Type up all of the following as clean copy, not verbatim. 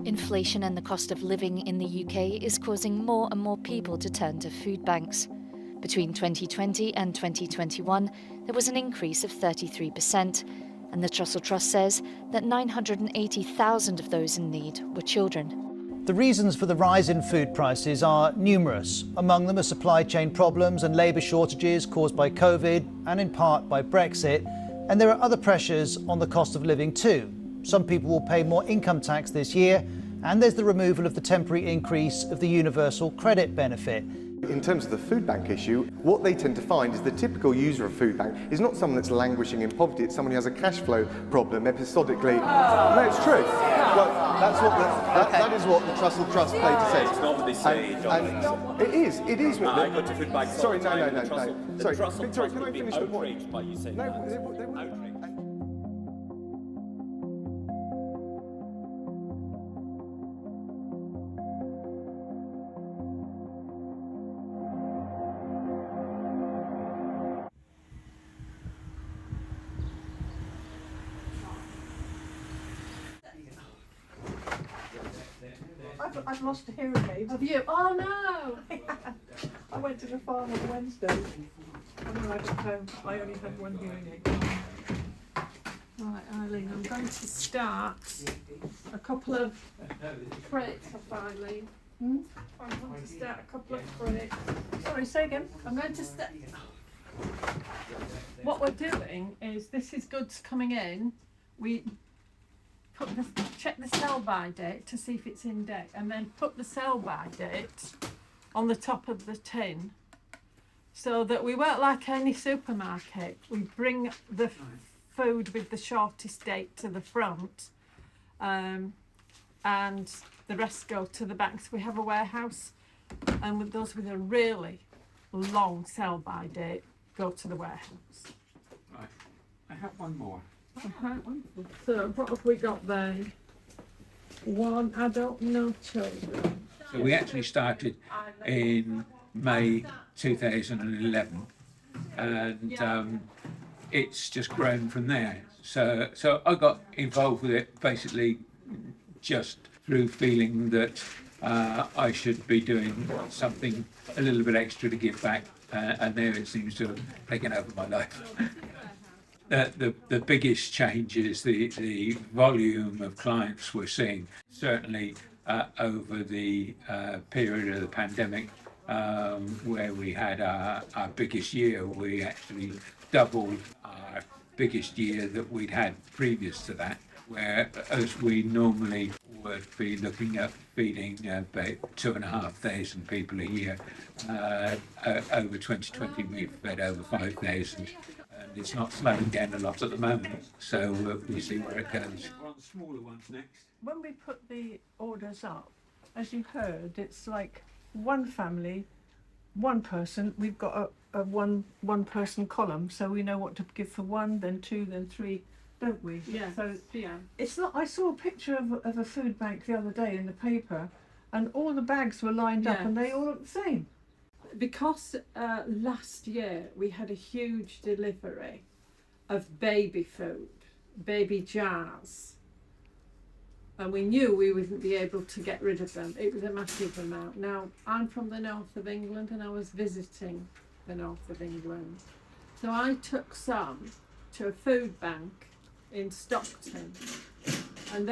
Inflation and the cost of living in the UK is causing more and more people to turn to food banks. Between 2020 and 2021, there was an increase of 33%, and the Trussell Trust says that 980,000 of those in need were children. The reasons for the rise in food prices are numerous. Among them are supply chain problems and labour shortages caused by COVID and in part by Brexit. And there are other pressures on the cost of living too. Some people will pay more income tax this year, and there's the removal of the temporary increase of the universal credit benefit. In terms of the food bank issue, what they tend to find is the typical user of food bank is not someone that's languishing in poverty, it's someone who has a cash flow problem episodically. No, it's true. Well, that is what the Trussell Trust paper says. It's not what they say, John. It is. I got to food bank. Sorry, no. Sorry, Trussell Victoria, can I finish the point? Outraged by you saying No, that. they wouldn't. Outraged. I've lost a hearing aid. Have you? Oh no! I went to the farm on Wednesday, and when I got home, I only had one hearing aid. Right, Eileen, I'm going to start a couple of crates of Eileen. I'm going to start a couple of crates. Sorry, say again. I'm going to start. What we're doing is, this is goods coming in. We check the sell-by date to see if it's in date, and then put the sell-by date on the top of the tin, so that we work like any supermarket. We bring the food with the shortest date to the front, and the rest go to the back. So we have a warehouse, and with those with a really long sell-by date go to the warehouse. Right, I have one more. So what have we got there? One adult, no children. So we actually started in May 2011, and it's just grown from there. So I got involved with it basically just through feeling that I should be doing something a little bit extra to give back, and there it seems to have taken over my life. The biggest change is the volume of clients we're seeing. Certainly over the period of the pandemic, where we had our biggest year, we actually doubled our biggest year that we'd had previous to that, whereas we normally would be looking at feeding about 2,500 people a year. Over 2020 we've fed over 5,000. It's not slowing down a lot at the moment, so we see where it goes. We're on the smaller ones next. When we put the orders up, as you heard, it's like one family, one person. We've got a one person column, so we know what to give for one, then two, then three, don't we? Yeah. So Yeah. it's not. I saw a picture of a food bank the other day in the paper, and all the bags were lined up, and they all look the same. Because last year we had a huge delivery of baby food, baby jars, and we knew we wouldn't be able to get rid of them. It was a massive amount. Now, I'm from the north of England, and I was visiting the north of England, so I took some to a food bank in Stockton, and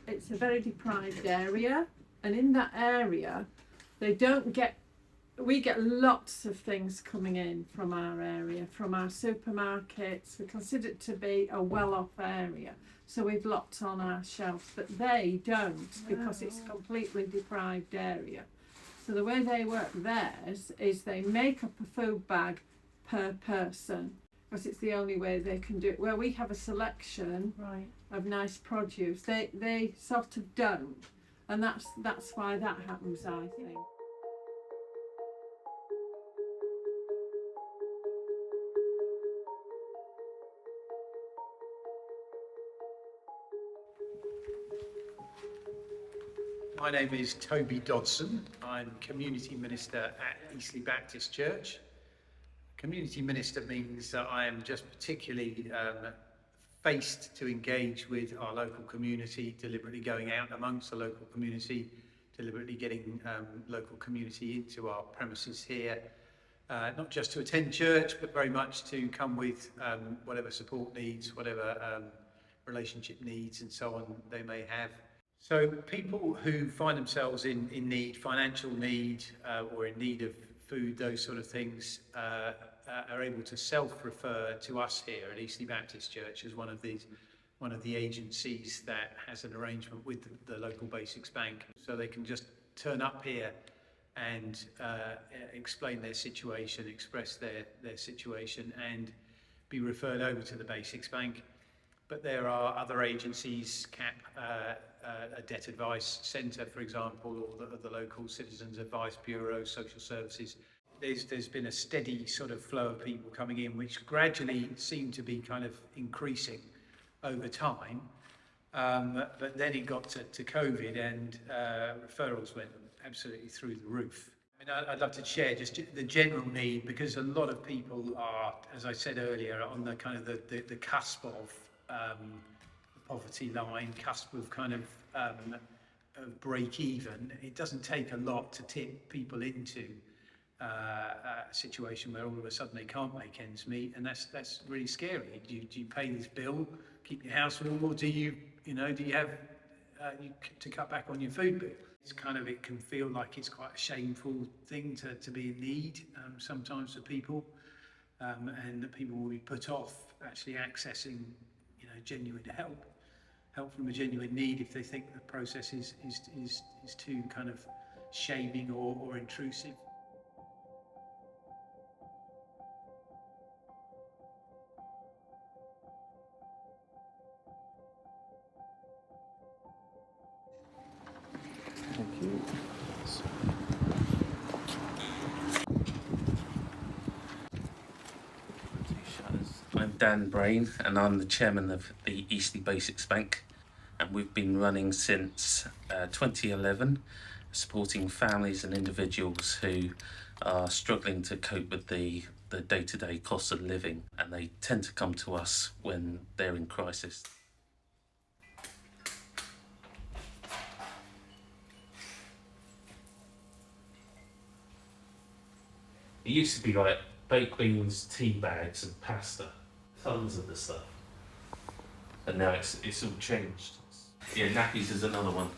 it's a very deprived area, and in that area we get lots of things coming in from our area, from our supermarkets. We consider it to be a well-off area, so we've lots on our shelves, but they don't, because it's a completely deprived area. So the way they work theirs is they make up a food bag per person, because it's the only way they can do it. Where we have a selection of nice produce, they sort of don't, and that's why that happens, I think. My name is Toby Dodson. I'm Community Minister at Eastleigh Baptist Church. Community Minister means that I am just particularly faced to engage with our local community, deliberately going out amongst the local community, deliberately getting local community into our premises here, not just to attend church, but very much to come with whatever support needs, whatever relationship needs and so on they may have. So people who find themselves in need, financial need, or in need of food, those sort of things, are able to self-refer to us here at Eastleigh Baptist Church as one of the agencies that has an arrangement with the local Basics Bank. So they can just turn up here and explain their situation, express their situation, and be referred over to the Basics Bank. But there are other agencies, CAP, a Debt Advice Centre, for example, or the local Citizens Advice Bureau, social services. There's been a steady sort of flow of people coming in, which gradually seemed to be kind of increasing over time. But then it got to COVID, and referrals went absolutely through the roof. I mean, I'd love to share just the general need, because a lot of people are, as I said earlier, on the kind of the cusp of poverty line, cusp of kind of break even. It doesn't take a lot to tip people into a situation where all of a sudden they can't make ends meet, and that's really scary. Do you pay this bill, keep your house warm, or do you have to cut back on your food bill? It's kind of, it can feel like it's quite a shameful thing to be in need sometimes for people, and that people will be put off actually accessing genuine help from a genuine need if they think the process is too kind of shaming or intrusive. Thank you. I'm Dan Brain, and I'm the chairman of the Eastleigh Basics Bank, and we've been running since 2011, supporting families and individuals who are struggling to cope with the day-to-day cost of living, and they tend to come to us when they're in crisis. It used to be like baked beans, tea bags and pasta, tons of the stuff. And now it's all changed. Yeah, nappies is another one.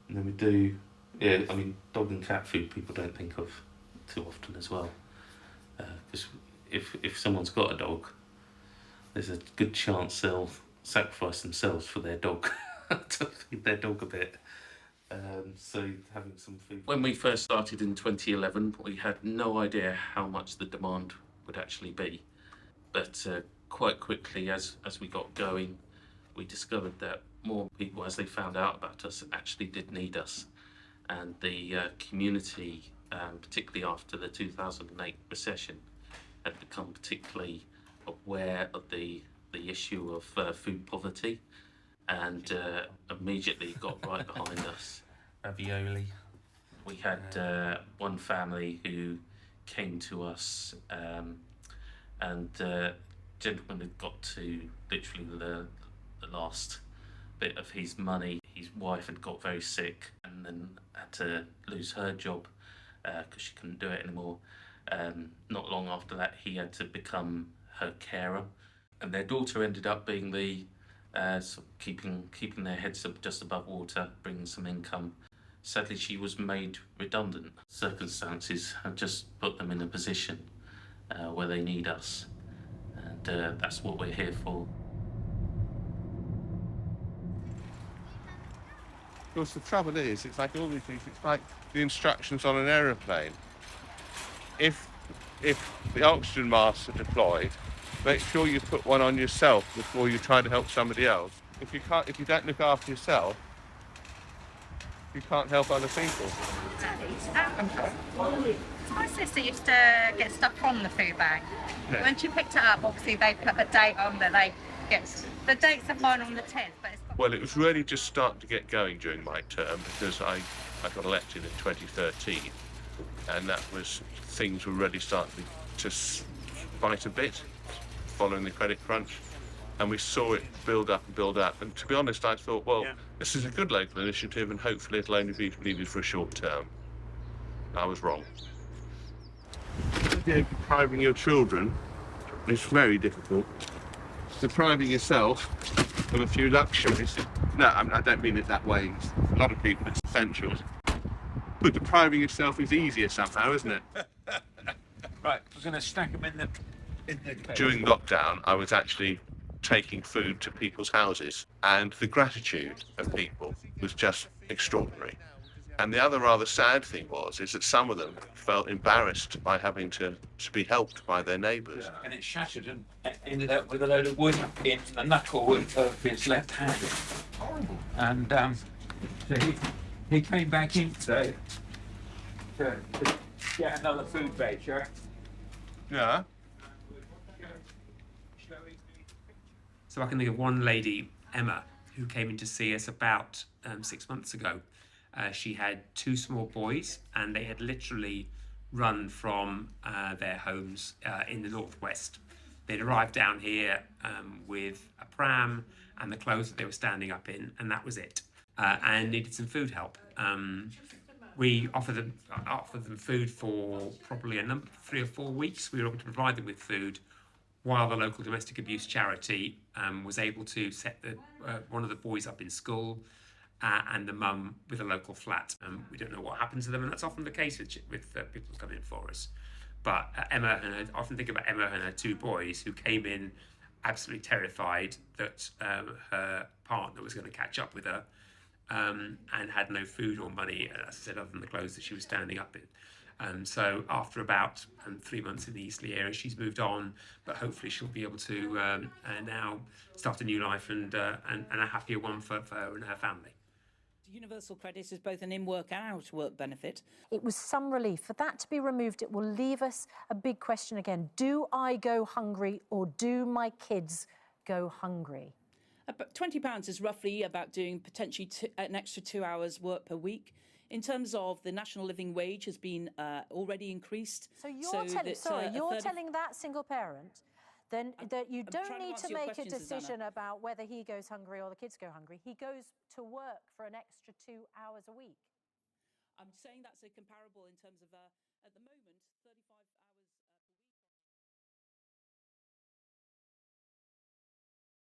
And then we do, dog and cat food people don't think of too often as well. Because if someone's got a dog, there's a good chance they'll sacrifice themselves for their dog to feed their dog a bit. So having some food. When we first started in 2011, we had no idea how much the demand would actually be. But quite quickly, as we got going, we discovered that more people, as they found out about us, actually did need us. And the community, particularly after the 2008 recession, had become particularly aware of the issue of food poverty, and immediately got right behind us. Ravioli. We had one family who came to us, and the gentleman had got to literally the last bit of his money. His wife had got very sick and then had to lose her job because she couldn't do it anymore. Not long after that, he had to become her carer, and their daughter ended up being the sort of keeping their heads up just above water, bringing some income. Sadly, she was made redundant. Circumstances have just put them in a position where they need us, and that's what we're here for. Of course, the trouble is, it's like all these things, it's like the instructions on an aeroplane. If the oxygen masks are deployed, make sure you put one on yourself before you try to help somebody else. If you don't look after yourself, you can't help other people. My sister used to get stuff from the food bank. Yeah. When she picked it up, obviously they put a date on that they get. The dates are fine on the 10th, but it's got... Well, it was really just starting to get going during my term, because I got elected in 2013, and that was, things were really starting to bite a bit. following the credit crunch, and we saw it build up and build up. And to be honest, I thought, well, this is a good local initiative, and hopefully it'll only be needed for a short term. I was wrong. Depriving your children is very difficult. Depriving yourself of a few luxuries. No, I don't mean it that way. A lot of people, it's essential. But depriving yourself is easier somehow, isn't it? Right, we're going to stack them in the case. During lockdown, I was actually taking food to people's houses, and the gratitude of people was just extraordinary. And the other rather sad thing is that some of them felt embarrassed by having to be helped by their neighbours. And it shattered and ended up with a load of wood in the knuckle of his left hand. Horrible. And so he came back in today to get another food voucher. Yeah. So I can think of one lady, Emma, who came in to see us about 6 months ago. She had 2 small boys, and they had literally run from their homes in the northwest. They'd arrived down here with a pram and the clothes that they were standing up in, and that was it. And needed some food help. We offered them food for probably 3 or 4 weeks. We were able to provide them with food while the local domestic abuse charity was able to set one of the boys up in school and the mum with a local flat. We don't know what happened to them, and that's often the case with people who come in for us. But Emma, and I often think about Emma and her 2 boys who came in absolutely terrified that her partner was going to catch up with her and had no food or money, as I said, other than the clothes that she was standing up in. So after about 3 months in the Eastleigh area, she's moved on, but hopefully she'll be able to now start a new life and a happier one for her and her family. Universal credit is both an in-work and out-work benefit. It was some relief. For that to be removed, it will leave us a big question again. Do I go hungry, or do my kids go hungry? But £20 is roughly about doing potentially an extra 2 hours work per week. In terms of the national living wage has been already increased. So you're telling that single parent then that you don't need to make a decision about whether he goes hungry or the kids go hungry. He goes to work for an extra 2 hours a week. I'm saying that's a comparable in terms of, at the moment, 35 hours.